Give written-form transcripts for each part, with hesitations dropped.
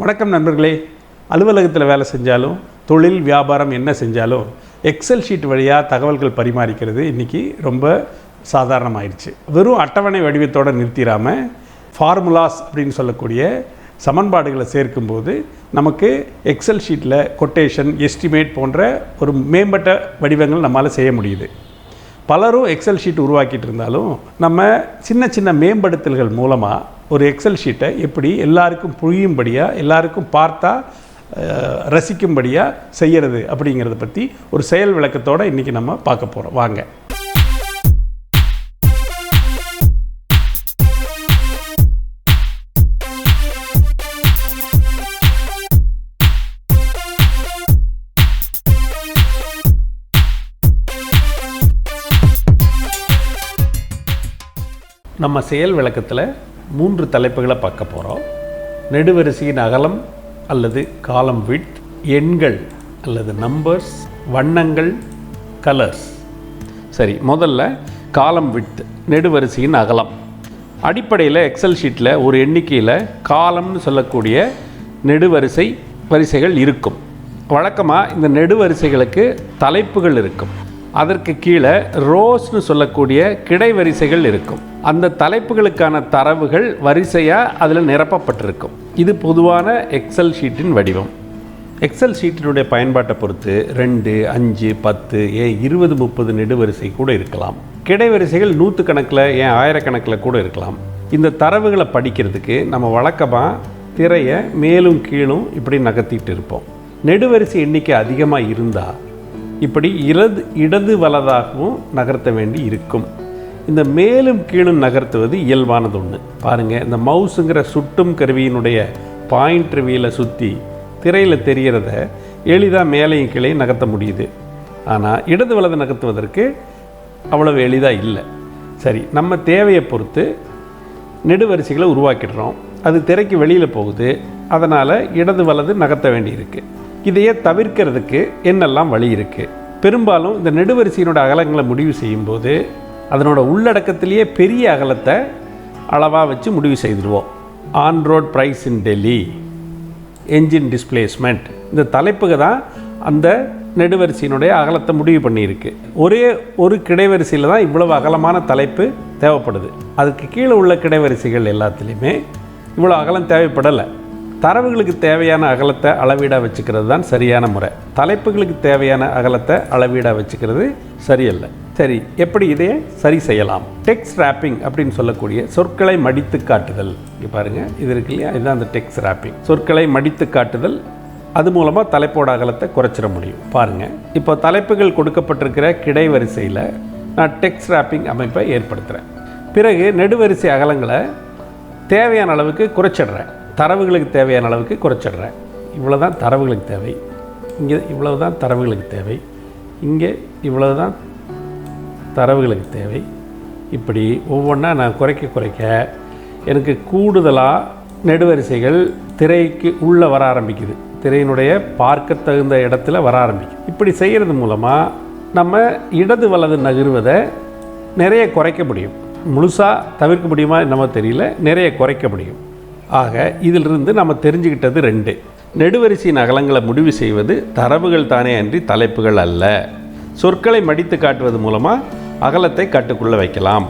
வணக்கம் நண்பர்களே. அலுவலகத்தில் வேலை செஞ்சாலும் தொழில் வியாபாரம் என்ன செஞ்சாலும் எக்ஸல் ஷீட் வழியாக தகவல்கள் பரிமாறிக்கிறது இன்றைக்கி ரொம்ப சாதாரணமாயிடுச்சு. வெறும் அட்டவணை வடிவத்தோடு நிறுத்திடாமல் ஃபார்முலாஸ் அப்படின்னு சொல்லக்கூடிய சமன்பாடுகளை சேர்க்கும்போது நமக்கு எக்ஸல் ஷீட்டில் கொட்டேஷன், எஸ்டிமேட் போன்ற ஒரு மேம்பட்ட வடிவங்கள் நம்மளால் செய்ய முடியுது. பலரும் எக்ஸல் ஷீட் உருவாக்கிட்டு இருந்தாலும் நம்ம சின்ன சின்ன மேம்படுத்தல்கள் மூலமாக ஒரு எக்ஸல் ஷீட்டை எப்படி எல்லாருக்கும் புரியும்படியாக, எல்லாருக்கும் பார்த்தா ரசிக்கும்படியாக செய்கிறது அப்படிங்கிறத பற்றி ஒரு செயல் விளக்கத்தோடு இன்றைக்கி நம்ம பார்க்க போகிறோம். வாங்க. நம்ம செயல் விளக்கத்தில் 3 தலைப்புகளை பார்க்க போகிறோம். நெடுவரிசையின் அகலம் அல்லது காலம் விட்த், எண்கள் அல்லது நம்பர்ஸ், வண்ணங்கள் கலர்ஸ். சரி, முதல்ல காலம் விட்த், நெடுவரிசையின் அகலம். அடிப்படையில் எக்ஸல் ஷீட்டில் ஒரு எண்ணிக்கையில் காலம்னு சொல்லக்கூடிய வரிசைகள் இருக்கும். வழக்கமாக இந்த நெடுவரிசைகளுக்கு தலைப்புகள் இருக்கும். அதற்கு கீழே ரோஸ்னு சொல்லக்கூடிய கிடைவரிசைகள் இருக்கும். அந்த தலைப்புகளுக்கான தரவுகள் வரிசையாக அதில் நிரப்பப்பட்டிருக்கும். இது பொதுவான எக்ஸல் ஷீட்டின் வடிவம். எக்ஸல் ஷீட்டினுடைய பயன்பாட்டை பொறுத்து 2, 5, 10, 20, 30 நெடுவரிசை கூட இருக்கலாம். கிடைவரிசைகள் 100 கணக்கில், 1000 கணக்கில் கூட இருக்கலாம். இந்த தரவுகளை படிக்கிறதுக்கு நம்ம வழக்கமாக திரையை மேலும் கீழும் இப்படி நகர்த்திட்டு இருப்போம். நெடுவரிசை எண்ணிக்கை அதிகமாக இருந்தால் இப்படி இடது வலதாகவும் நகர்த்த வேண்டி இருக்கும். இந்த மேலும் கீழும் நகர்த்துவது இயல்பானது ஒன்று. பாருங்கள், இந்த மவுஸுங்கிற சுட்டும் கருவியினுடைய பாயிண்டர் வீலை சுற்றி திரையில் தெரிகிறத எளிதாக மேலையும் கீழே நகர்த்த முடியுது. ஆனால் இடது வலது நகர்த்துவதற்கு அவ்வளவு எளிதாக இல்லை. சரி, நம்ம தேவையை பொறுத்து நெடுவரிசைகளை உருவாக்கிடுறோம். அது திரைக்கு வெளியில் போகுது. அதனால் இடது வலது நகர்த்த வேண்டியிருக்கு. இதையே தவிர்க்கிறதுக்கு என்னெல்லாம் வழி இருக்குது? பெரும்பாலும் இந்த நெடுவரிசையினோட அகலங்களை முடிவு செய்யும்போது அதனோட உள்ளடக்கத்திலேயே பெரிய அகலத்தை அளவாக வச்சு முடிவு செய்துடுவோம். On road price in Delhi, engine displacement, இந்த தலைப்புக்கு தான் அந்த நெடுவரிசையினுடைய அகலத்தை முடிவு பண்ணியிருக்கு. ஒரே ஒரு கிடைவரிசையில் தான் இவ்வளவு அகலமான தலைப்பு தேவைப்படுது. அதுக்கு கீழே உள்ள கிடைவரிசைகள் எல்லாத்துலேயுமே இவ்வளோ அகலம் தேவைப்படலை. தரவுகளுக்கு தேவையான அகலத்தை அளவீடாக வச்சுக்கிறது தான் சரியான முறை. தலைப்புகளுக்கு தேவையான அகலத்தை அளவீடாக வச்சுக்கிறது சரியல்ல. சரி, எப்படி இதையே சரி செய்யலாம்? டெக்ஸ்ட் ரேப்பிங் அப்படின்னு சொல்லக்கூடிய சொற்களை மடித்து காட்டுதல். இங்கே பாருங்கள், இது இருக்கு இல்லையா, இதுதான் அந்த டெக்ஸ்ட் ரேப்பிங். சொற்களை மடித்து காட்டுதல், அது மூலமாக தலைப்போட அகலத்தை குறைச்சிட முடியும். பாருங்கள், இப்போ தலைப்புகள் கொடுக்கப்பட்டிருக்கிற கிடைவரிசையில் நான் டெக்ஸ்ட் ரேப்பிங் அமைப்பை ஏற்படுத்துகிறேன். பிறகு நெடுவரிசை அகலங்களை தேவையான அளவுக்கு குறைச்சிடுறேன். தரவுகளுக்கு தேவையான அளவுக்கு குறைச்சிடுறேன். இவ்வளோ தான் தரவுகளுக்கு தேவை, இங்கே இவ்வளவு தான் தரவுகளுக்கு தேவை, இங்கே இவ்வளவு தான் தரவுகளுக்கு தேவை. இப்படி ஒவ்வொன்றா நான் குறைக்க எனக்கு கூடுதலாக நெடுவரிசைகள் திரைக்கு உள்ளே வர ஆரம்பிக்குது. திரையினுடைய பார்க்க தகுந்த இடத்துல வர ஆரம்பிக்குது. இப்படி செய்கிறது மூலமாக நம்ம இடது வலது நகர்வதை நிறைய குறைக்க முடியும். முழுசாக தவிர்க்க முடியுமா என்னமோ தெரியல, நிறைய குறைக்க முடியும். ஆக இதிலிருந்து நம்ம தெரிஞ்சுக்கிட்டது 2. நெடுவரிசையின் அகலங்களை முடிவு செய்வது தரவுகள் தானே அன்றி தலைப்புகள் அல்ல. சொற்களை மடித்து காட்டுவது மூலமாக அகலத்தை கட்டுக்குள்ளே வைக்கலாம்.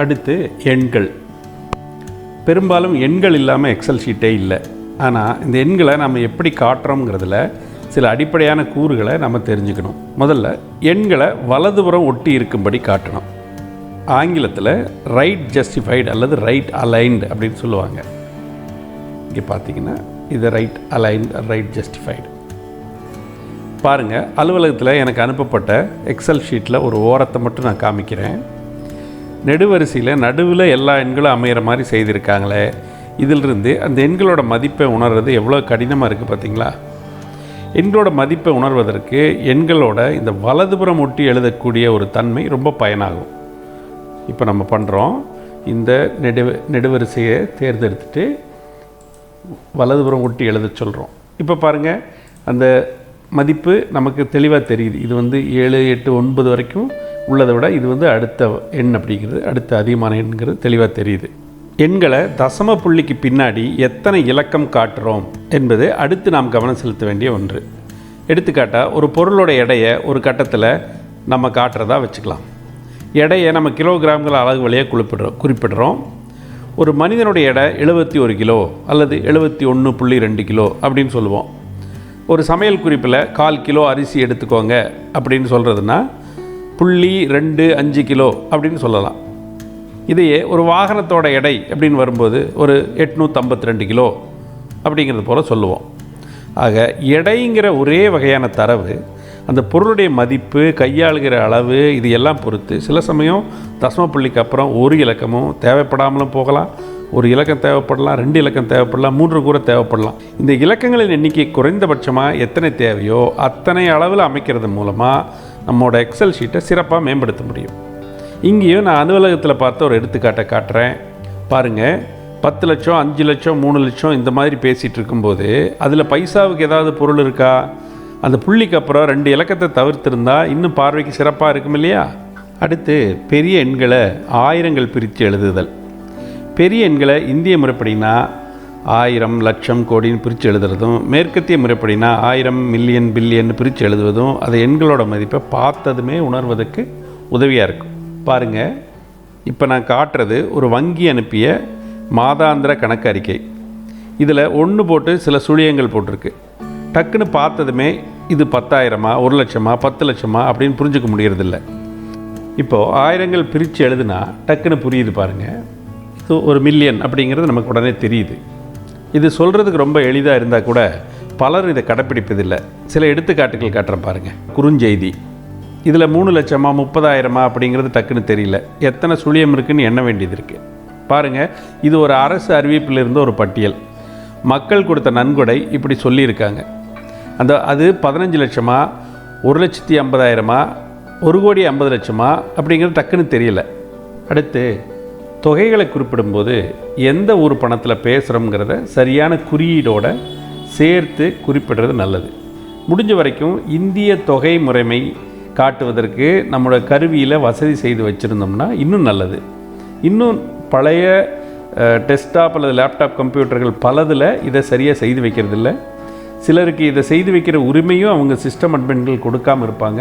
அடுத்து எண்கள். பெரும்பாலும் எண்கள் இல்லாமல் எக்ஸல் ஷீட்டே இல்லை. ஆனால் இந்த எண்களை நம்ம எப்படி காட்டுறோங்கிறதுல சில அடிப்படையான கூறுகளை நம்ம தெரிஞ்சுக்கணும். முதல்ல எண்களை வலதுபுறம் ஒட்டி இருக்கும்படி காட்டணும். ஆங்கிலத்தில் ரைட் ஜஸ்டிஃபைடு அல்லது ரைட் அலைன்டு அப்படின்னு சொல்லுவாங்க. இங்கே பார்த்தீங்கன்னா இது ரைட் அலைன்ட், ரைட் ஜஸ்டிஃபைடு. பாருங்கள், அலுவலகத்தில் எனக்கு அனுப்பப்பட்ட எக்ஸல் ஷீட்டில் ஒரு ஓரத்தை மட்டும் நான் காமிக்கிறேன். நெடுவரிசையில் நடுவில் எல்லா எண்களும் அமையிற மாதிரி செய்திருக்காங்களே, இதிலிருந்து அந்த எண்களோட மதிப்பை உணர்வது எவ்வளோ கடினமாக இருக்குது பார்த்தீங்களா? எண்களோட மதிப்பை உணர்வதற்கு எண்களோட இந்த வலதுபுறம் ஒட்டி எழுதக்கூடிய ஒரு தன்மை ரொம்ப பயனாகும். இப்போ நம்ம பண்ணுறோம், இந்த நெடுவரிசையை தேர்ந்தெடுத்துட்டு வலதுபுறம் ஒட்டி எழுத சொல்கிறோம். இப்போ பாருங்கள், அந்த மதிப்பு நமக்கு தெளிவாக தெரியுது. இது 7, 8, 9 வரைக்கும் உள்ளதை விட இது அடுத்த எண் அப்படிங்கிறது, அடுத்த அதிகமான எண்ங்கிறது தெளிவாக தெரியுது. எண்களை தசம புள்ளிக்கு பின்னாடி எத்தனை இலக்கம் காட்டுறோம் என்பது அடுத்து நாம் கவனம் செலுத்த வேண்டிய ஒன்று. எடுத்துக்காட்டாக ஒரு பொருளோட எடையை ஒரு கட்டத்தில் நம்ம காட்டுறதா வச்சுக்கலாம். எடையை நம்ம கிலோகிராம்கள் அலகு வழியாக குறிப்பிடுறோம். ஒரு மனிதனுடைய எடை 71 கிலோ அல்லது 71.2 கிலோ அப்படின்னு சொல்லுவோம். ஒரு சமையல் குறிப்பில் 1/4 கிலோ அரிசி எடுத்துக்கோங்க அப்படின்னு சொல்கிறதுனா 0.25 கிலோ அப்படின்னு சொல்லலாம். இதையே ஒரு வாகனத்தோட எடை அப்படின்னு வரும்போது ஒரு 852 கிலோ அப்படிங்கிறது போல் சொல்லுவோம். ஆக எடைங்கிற ஒரே வகையான தரவு அந்த பொருளுடைய மதிப்பு, கையாளுகிற அளவு, இது எல்லாம் பொறுத்து சில சமயம் தசம புள்ளிக்கு அப்புறம் ஒரு இலக்கமும் தேவைப்படாமலும் போகலாம், ஒரு இலக்கம் தேவைப்படலாம், 2 இலக்கம் தேவைப்படலாம், 3 கூட தேவைப்படலாம். இந்த இலக்கங்களின் எண்ணிக்கை குறைந்தபட்சமாக எத்தனை தேவையோ அத்தனை அளவில் அமைக்கிறது மூலமாக நம்மளோட எக்ஸல் ஷீட்டை சிறப்பாக மேம்படுத்த முடியும். இங்கேயும் நான் அலுவலகத்தில் பார்த்த ஒரு எடுத்துக்காட்டை காட்டுறேன் பாருங்கள். 10 லட்சம், 5 லட்சம், 3 லட்சம் இந்த மாதிரி பேசிகிட்டு இருக்கும்போது அதில் பைசாவுக்கு ஏதாவது பொருள் இருக்கா? அந்த புள்ளிக்கு அப்புறம் 2 இலக்கத்தை தவிர்த்திருந்தால் இன்னும் பார்வைக்கு சிறப்பாக இருக்கும் இல்லையா? அடுத்து பெரிய எண்களை ஆயிரங்கள் பிரித்து எழுதுதல். பெரிய எண்களை இந்திய முறைப்படினா 1000, லட்சம், கோடின்னு பிரித்து எழுதுறதும், மேற்கத்திய முறைப்படினா 1000, மில்லியன், பில்லியன் பிரித்து எழுதுவதும் அது எண்களோட மதிப்பை பார்த்ததுமே உணர்வதற்கு உதவியாக இருக்கும். பாருங்கள், இப்போ நான் காட்டுறது ஒரு வங்கி அனுப்பிய மாதாந்திர கணக்கு அறிக்கை. இதில் 1 போட்டு சில சுழியங்கள் போட்டிருக்கு. டக்குன்னு பார்த்ததுமே இது 10,000, 1 லட்சமா, 10 லட்சமா அப்படின்னு புரிஞ்சுக்க முடியறதில்ல. இப்போது ஆயிரங்கள் பிரித்து எழுதுனா டக்குன்னு புரியுது பாருங்கள். இது ஒரு மில்லியன் அப்படிங்கிறது நமக்கு உடனே தெரியுது. இது சொல்கிறதுக்கு ரொம்ப எளிதாக இருந்தால் கூட பலர் இதை கடைப்பிடிப்பதில்லை. சில எடுத்துக்காட்டுகள் காட்டுறேன் பாருங்கள். குறுஞ்செய்தி, இதில் 3 லட்சமா, 30,000 அப்படிங்கிறது டக்குன்னு தெரியல. எத்தனை சுழியம் இருக்குதுன்னு எண்ண வேண்டியது இருக்குது. பாருங்கள், இது ஒரு அரசு அறிவிப்பில் இருந்த ஒரு பட்டியல். மக்கள் கொடுத்த நன்கொடை இப்படி சொல்லியிருக்காங்க. அது 15 லட்சமா, 1,50,000, 1,50,00,000 அப்படிங்கிறது டக்குன்னு தெரியல. அடுத்து தொகைகளை குறிப்பிடும்போது எந்த ஒரு பணத்தில் பேசுகிறோங்கிறத சரியான குறியீடோட சேர்த்து குறிப்பிடுறது நல்லது. முடிஞ்ச வரைக்கும் இந்திய தொகை முறைமை காட்டுவதற்கு நம்மளோட கருவியில் வசதி செய்து வச்சுருந்தோம்னா இன்னும் நல்லது. இன்னும் பழைய டெஸ்க்டாப் அல்லது லேப்டாப் கம்ப்யூட்டர்கள் பலதில் இதை சரியாக செய்து வைக்கிறதில்ல. சிலருக்கு இதை செய்து வைக்கிற உரிமையும் அவங்க சிஸ்டம் அட்மின்கள் கொடுக்காமல் இருப்பாங்க.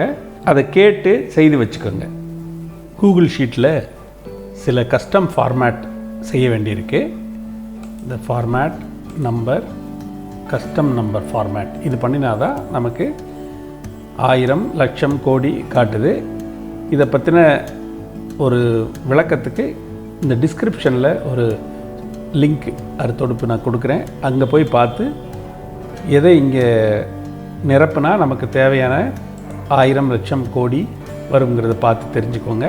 அதை கேட்டு செய்து வச்சுக்கோங்க. கூகுள் ஷீட்டில் சில கஸ்டம் ஃபார்மேட் செய்ய வேண்டியிருக்கு. இந்த format number, custom number format இது பண்ணினாதான் நமக்கு 1000, லட்சம், கோடி காட்டுது. இதை பற்றின ஒரு விளக்கத்துக்கு இந்த டிஸ்கிரிப்ஷனில் ஒரு லிங்க் தொடுப்பு நான் கொடுக்குறேன். அங்கே போய் பார்த்து எதை இங்கே நிரப்புனா நமக்கு தேவையான 1000, லட்சம், கோடி வருங்கிறத பார்த்து தெரிஞ்சுக்கோங்க.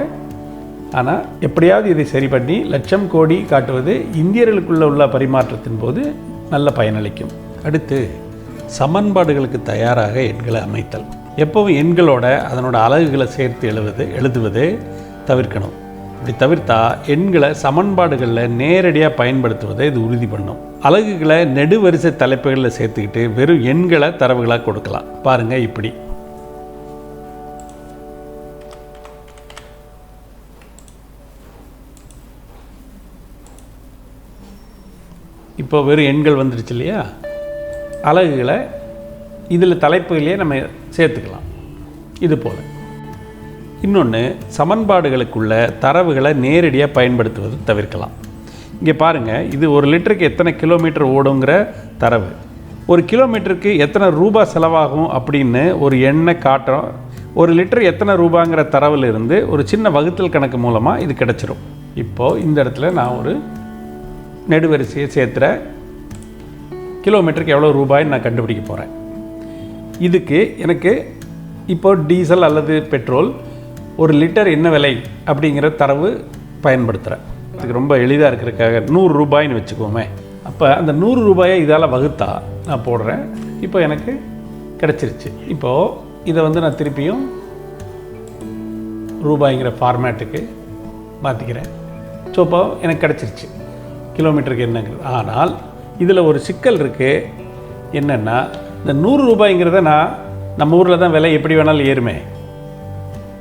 ஆனால் எப்படியாவது இதை சரி பண்ணி லட்சம், கோடி காட்டுவது இந்தியர்களுக்குள்ளே உள்ள பரிமாற்றத்தின் போது நல்ல பயனளிக்கும். அடுத்து சமன்பாடுகளுக்கு தயாராக எண்களை அமைத்தல். எப்போவும் எண்களோட அதனோட அலகுகளை சேர்த்து எழுதுவது தவிர்க்கணும். இப்படி தவிர்த்தா எண்களை சமன்பாடுகளில் நேரடியாக பயன்படுத்துவதை இது உறுதி பண்ணும். அலகுகளை நெடுவரிசை தலைப்புகளில் சேர்த்துக்கிட்டு வெறும் எண்களை தரவுகளாக கொடுக்கலாம். பாருங்கள், இப்படி இப்போ வெறும் எண்கள் வந்துடுச்சு இல்லையா? அலகுகளை இதில் தலைப்புகளையே நம்ம சேர்த்துக்கலாம். இது போல் இன்னொன்று, சமன்பாடுகளுக்குள்ள தரவுகளை நேரடியாக பயன்படுத்துவது தவிர்க்கலாம். இங்கே பாருங்கள், இது 1 லிட்டருக்கு எத்தனை கிலோமீட்டர் ஓடுங்கிற தரவு, 1 கிலோமீட்டருக்கு எத்தனை ரூபாய் செலவாகும் அப்படின்னு ஒரு எண்ணை காட்டுறோம். 1 லிட்டர் எத்தனை ரூபாங்கிற தரவில் இருந்து ஒரு சின்ன வகுத்தல் கணக்கு மூலமாக இது கிடச்சிரும். இப்போது இந்த இடத்துல நான் ஒரு நெடுவரிசையை சேர்த்துறேன். கிலோமீட்டருக்கு எவ்வளோ ரூபாய்ன்னு நான் கண்டுபிடிக்க போகிறேன். இதுக்கு எனக்கு இப்போ டீசல் அல்லது பெட்ரோல் 1 லிட்டர் என்ன விலை அப்படிங்கிற தரவு பயன்படுத்துகிறேன். இதுக்கு ரொம்ப எளிதாக இருக்கிறதுக்காக 100 ரூபாய்ன்னு வச்சுக்கோமே. அப்போ அந்த 100 ரூபாயை இதால் வகுத்தா நான் போடுறேன். இப்போ எனக்கு கிடச்சிருச்சு. இப்போது இதை நான் திருப்பியும் ரூபாய்ங்கிற ஃபார்மேட்டுக்கு மாற்றிக்கிறேன். ஸோ இப்போ எனக்கு கிடச்சிருச்சு கிலோமீட்டருக்கு என்னங்கிறது. ஆனால் இதில் ஒரு சிக்கல் இருக்குது. என்னென்னா, இந்த 100 ரூபாய்ங்கிறத நம்ம ஊரில் தான் விலை எப்படி வேணாலும் ஏறுமே.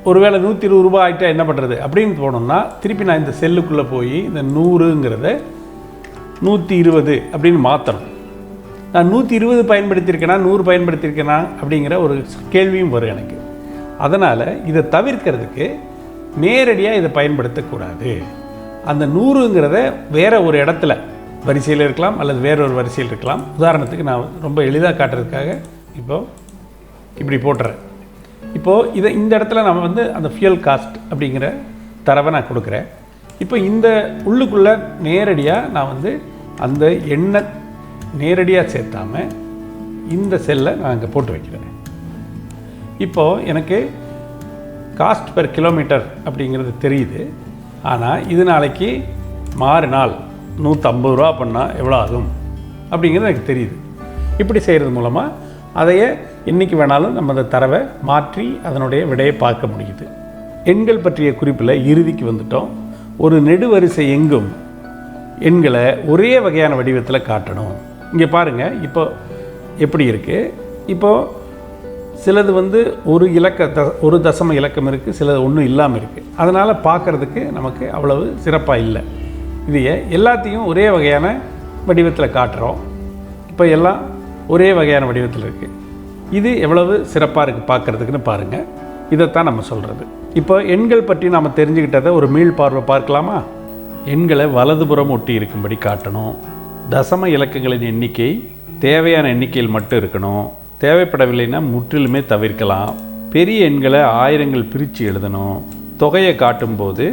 ஒருவேளை 120 ரூபாய் ஆகிட்டா என்ன பண்ணுறது அப்படின்னு போனோம்னா திருப்பி நான் இந்த செல்லுக்குள்ளே போய் இந்த 100ங்கிறத 120 அப்படின்னு மாற்றணும். நான் 120 பயன்படுத்தியிருக்கேனா 100 பயன்படுத்தியிருக்கேனா அப்படிங்கிற ஒரு கேள்வியும் வரும் எனக்கு. அதனால் இதை தவிர்க்கிறதுக்கு நேரடியாக இதை பயன்படுத்தக்கூடாது. அந்த 100ங்கிறத வேறு ஒரு இடத்துல வரிசையில் இருக்கலாம் அல்லது வேறொரு வரிசையில் இருக்கலாம். உதாரணத்துக்கு நான் ரொம்ப எளிதாக காட்டுறதுக்காக இப்படி போட்டுறேன். இப்போது இதை இந்த இடத்துல நம்ம அந்த ஃபியூயல் காஸ்ட் அப்படிங்கிற தரவை நான் கொடுக்குறேன். இப்போ இந்த உள்ளுக்குள்ளே நேரடியாக நான் அந்த எண்ணை நேரடியாக சேர்த்தாமல் இந்த செல்லை நான் இங்கே போட்டு வைக்கிறேன். இப்போது எனக்கு காஸ்ட் பெர் கிலோமீட்டர் அப்படிங்கிறது தெரியுது. ஆனால் இது நாளைக்கு மாறினால் 150 ரூபா பண்ணால் எவ்வளோ ஆகும் அப்படிங்கிறது எனக்கு தெரியுது. இப்படி செய்கிறது மூலமாக அதையே என்றைக்கு வேணாலும் நம்ம அந்த தரவை மாற்றி அதனுடைய விடையை பார்க்க முடியுது. எண்கள் பற்றிய குறிப்பில் இறுதிக்கு வந்துட்டோம். ஒரு நெடுவரிசை எங்கும் எண்களை ஒரே வகையான வடிவத்தில் காட்டணும். இங்கே பாருங்கள், இப்போ எப்படி இருக்குது. இப்போது சிலது ஒரு தசம இலக்கம் இருக்குது, சிலது ஒன்றும் இல்லாமல் இருக்குது. அதனால் பார்க்குறதுக்கு நமக்கு அவ்வளவு சிறப்பாக இல்லை. இதையே எல்லாத்தையும் ஒரே வகையான வடிவத்தில் காட்டுறோம். இப்போ எல்லாம் ஒரே வகையான வடிவத்தில் இருக்குது. இது எவ்வளவு சிறப்பாக இருக்குது பார்க்குறதுக்குன்னு பாருங்கள். இதைத்தான் நம்ம சொல்கிறது. இப்போ எண்கள் பற்றி நாம் தெரிஞ்சுக்கிட்டதை ஒரு மீள்பார்வை பார்க்கலாமா? எண்களை வலதுபுறம் ஒட்டி இருக்கும்படி காட்டணும். தசம இலக்கங்களின் எண்ணிக்கை தேவையான எண்ணிக்கையில் மட்டும் இருக்கணும். தேவைப்படவில்லைன்னா முற்றிலுமே தவிர்க்கலாம். பெரிய எண்களை ஆயிரங்கள் பிரித்து எழுதணும். தொகையை காட்டும்போது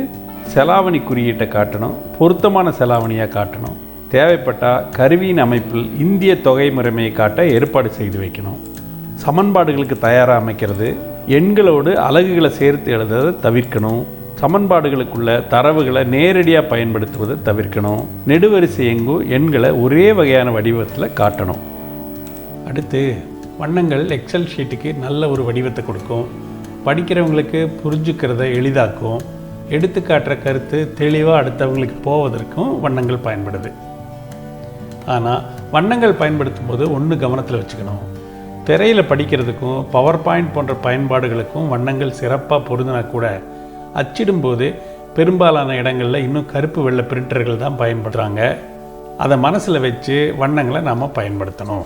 செலாவணி குறியீட்டை காட்டணும். பொருத்தமான செலாவணியாக காட்டணும். தேவைப்பட்டால் கருவியின் அமைப்பில் இந்திய தொகை முறைமையை காட்ட ஏற்பாடு செய்து வைக்கணும். சமன்பாடுகளுக்கு தயாராக அமைக்கிறது. எண்களோடு அலகுகளை சேர்த்து எழுதுவதை தவிர்க்கணும். சமன்பாடுகளுக்குள்ள தரவுகளை நேரடியாக பயன்படுத்துவதை தவிர்க்கணும். நெடுவரிசை எங்கும் எண்களை ஒரே வகையான வடிவத்தில் காட்டணும். அடுத்து வண்ணங்கள் எக்ஸல் ஷீட்டுக்கு நல்ல ஒரு வடிவத்தை கொடுக்கும். படிக்கிறவங்களுக்கு புரிஞ்சுக்கிறத எளிதாக்கும். எடுத்துக்காட்டுற கருத்து தெளிவாக அடுத்தவங்களுக்கு போவதற்கும் வண்ணங்கள் பயன்படுது. ஆனால் வண்ணங்கள் பயன்படுத்தும் போது ஒன்று கவனத்தில் வச்சுக்கணும். திரையில் படிக்கிறதுக்கும் பவர் பாயிண்ட் போன்ற பயன்பாடுகளுக்கும் வண்ணங்கள் சிறப்பாக பொருந்தினா கூட அச்சிடும்போது பெரும்பாலான இடங்களில் இன்னும் கருப்பு வெள்ளை பிரிண்டர்கள் தான் பயன்படுத்துகிறாங்க. அதை மனசில் வச்சு வண்ணங்களை நாம் பயன்படுத்தணும்.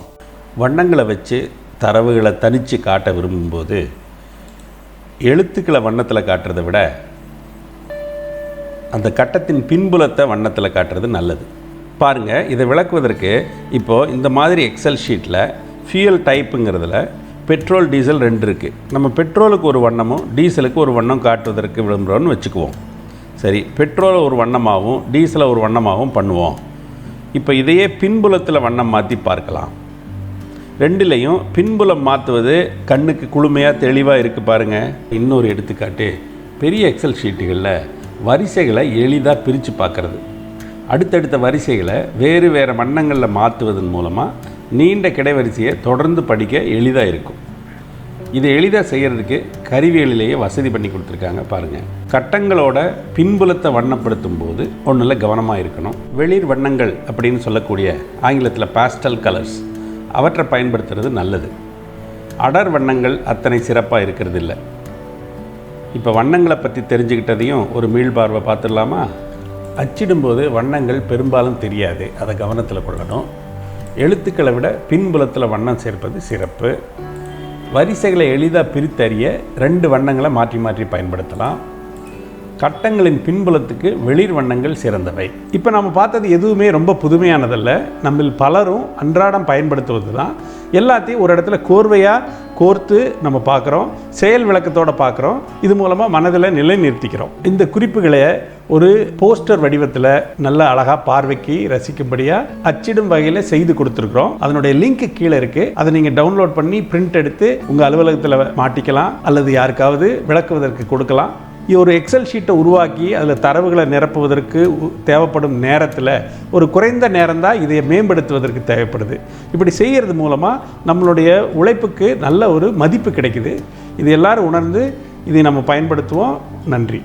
வண்ணங்களை வச்சு தரவுகளை தனித்து காட்ட விரும்பும்போது எழுத்துக்களை வண்ணத்தில் காட்டுறதை விட அந்த கட்டத்தின் பின்புலத்தை வண்ணத்தில் காட்டுறது நல்லது. பாருங்கள், இதை விளக்குவதற்கு இப்போது இந்த மாதிரி எக்ஸல் ஷீட்டில் ஃபியூயல் டைப்புங்கிறதுல பெட்ரோல் டீசல் 2 இருக்குது. நம்ம பெட்ரோலுக்கு ஒரு வண்ணமும் டீசலுக்கு ஒரு வண்ணம் காட்டுவதற்கு விரும்புகிறோன்னு வச்சுக்குவோம். சரி, பெட்ரோலை ஒரு வண்ணமாகவும் டீசலை ஒரு வண்ணமாகவும் பண்ணுவோம். இப்போ இதையே பின்புலத்தில் வண்ணம் மாற்றி பார்க்கலாம். ரெண்டுலேயும் பின்புலம் மாற்றுவது கண்ணுக்கு குளுமையாக தெளிவாக இருக்குது பாருங்கள். இன்னொரு எடுத்துக்காட்டு, பெரிய எக்ஸல் ஷீட்டுகளில் வரிசைகளை எளிதாக பிரித்து பார்க்குறது. அடுத்தடுத்த வரிசைகளை வேறு வேறு வண்ணங்களில் மாற்றுவதன் மூலமாக நீண்ட கிடைவரிசையை தொடர்ந்து படிக்க எளிதாக இருக்கும். இதை எளிதாக செய்கிறதுக்கு கருவிகளிலேயே வசதி பண்ணி கொடுத்துருக்காங்க பாருங்கள். கட்டங்களோட பின்புலத்தை வண்ணப்படுத்தும் போது ஒன்றில் கவனமாக இருக்கணும். வெளிர் வண்ணங்கள் அப்படின்னு சொல்லக்கூடிய ஆங்கிலத்தில் பாஸ்டல் கலர்ஸ், அவற்றை பயன்படுத்துறது நல்லது. அடர் வண்ணங்கள் அத்தனை சிறப்பாக இருக்கிறது இல்லை. இப்போ வண்ணங்களை பற்றி தெரிஞ்சுக்கிட்டதையும் ஒரு மீள்பார்வை பார்த்துடலாமா? அச்சிடும்போது வண்ணங்கள் பெரும்பாலும் தெரியாது, அதை கவனத்தில் கொள்ளணும். எழுத்துக்களை விட பின்புலத்தில் வண்ணம் சேர்ப்பது சிறப்பு. வரிசைகளை எளிதாக பிரித்தறிய 2 வண்ணங்களை மாற்றி மாற்றி பயன்படுத்தலாம். கட்டங்களின் பின்புலத்துக்கு வெளிர் வண்ணங்கள் சிறந்தவை. இப்போ நம்ம பார்த்தது எதுவுமே ரொம்ப புதுமையானதல்ல. நம்மில் பலரும் அன்றாடம் பயன்படுத்துவது தான். எல்லாத்தையும் ஒரு இடத்துல கோர்வையாக கோர்த்து நம்ம பார்க்குறோம், செயல் விளக்கத்தோடு பார்க்குறோம். இது மூலமாக மனதில் நிலைநிறுத்திக்கிறோம். இந்த குறிப்புகளை ஒரு போஸ்டர் வடிவத்தில் நல்ல அழகாக பார்வைக்கு ரசிக்கும்படியாக அச்சிடும் வகையில் செய்து கொடுத்துருக்குறோம். அதனுடைய லிங்க் கீழே இருக்குது. அதை நீங்கள் டவுன்லோட் பண்ணி பிரிண்ட் எடுத்து உங்கள் அலுவலகத்தில் மாட்டிக்கலாம் அல்லது யாருக்காவது விளக்குவதற்கு கொடுக்கலாம். ஒரு எக்ஸல் ஷீட்டை உருவாக்கி அதில் தரவுகளை நிரப்புவதற்கு தேவைப்படும் நேரத்தில் ஒரு குறைந்த நேரம் தான் இதை மேம்படுத்துவதற்கு தேவைப்படுது. இப்படி செய்கிறது மூலமாக நம்மளுடைய உழைப்புக்கு நல்ல ஒரு மதிப்பு கிடைக்குது. இது எல்லாரும் உணர்ந்து இதை நம்ம பயன்படுத்துவோம். நன்றி.